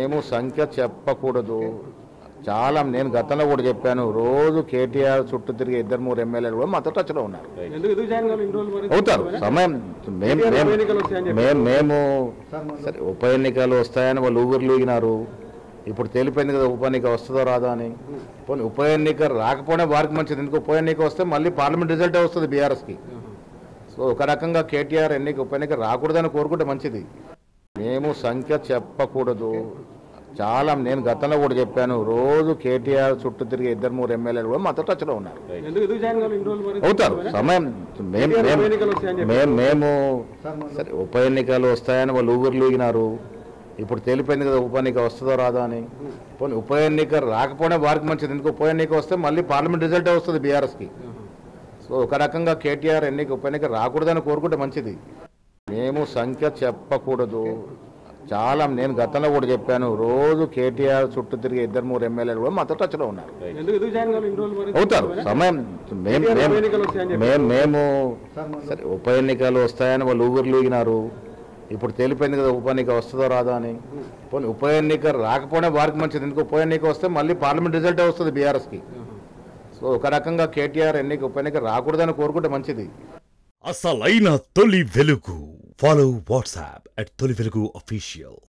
మేము సంఖ్య చెప్పకూడదు. చాలా నేను గతంలో కూడా చెప్పాను. రోజు కేటీఆర్ చుట్టూ తిరిగి 2-3 ఎమ్మెల్యేలు కూడా మాతో టచ్లో ఉన్నారు. అవుతారు సమయం మేము సరే ఉప ఎన్నికలు వస్తాయని వాళ్ళు ఊగినారు. ఇప్పుడు తెలిపోయింది కదా ఉప ఎన్నిక వస్తుందో రాదా అని. పోనీ ఉప ఎన్నిక రాకపోయినా వారికి మంచిది. ఎందుకు ఉప ఎన్నిక వస్తే మళ్ళీ పార్లమెంట్ రిజల్టే వస్తుంది బీఆర్ఎస్కి. సో ఒక రకంగా కేటీఆర్ ఉప ఎన్నిక రాకూడదని కోరుకుంటే మంచిది. మేము సంఖ్య చెప్పకూడదు. చాలా నేను గతంలో కూడా చెప్పాను. రోజు కేటీఆర్ చుట్టూ తిరిగి 2-3 ఎమ్మెల్యేలు కూడా మాతో టచ్లో ఉన్నారు. అవుతారు సమయం మేము సరే ఉప ఎన్నికలు వస్తాయని వాళ్ళు ఊగినారు. ఇప్పుడు తెలిపోయింది కదా ఉప ఎన్నిక వస్తుందో రాదా అని. పోనీ ఉప ఎన్నిక రాకపోయినా వారికి మంచిది. ఎందుకు ఉప ఎన్నిక వస్తే మళ్ళీ పార్లమెంట్ రిజల్టే వస్తుంది బీఆర్ఎస్కి. సో ఒక రకంగా కేటీఆర్ ఉప ఎన్నిక రాకూడదని కోరుకుంటే మంచిది. మేము సంఖ్య చెప్పకూడదు. చాలా నేను గతంలో కూడా చెప్పాను. రోజు కేటీఆర్ చుట్టూ తిరిగి 2-3 ఎమ్మెల్యేలు కూడా మాతో టచ్లో ఉన్నారు. అవుతారు సమయం మేము సరే ఉప ఎన్నికలు వస్తాయని వాళ్ళు ఊగినారు. ఇప్పుడు తెలిపోయింది కదా ఉప ఎన్నిక వస్తుందో రాదా అని. పోనీ ఉప ఎన్నిక రాకపోయినా వారికి మంచిది. ఎందుకు ఉప ఎన్నిక వస్తే మళ్ళీ పార్లమెంట్ రిజల్టే వస్తుంది బీఆర్ఎస్కి. సో ఒక రకంగా కేటీఆర్ ఉప ఎన్నిక రాకూడదని కోరుకుంటే మంచిది. అసలైన తొలి వెలుగు. ఫాలో వాట్సాప్ @తొలి వెలుగు official.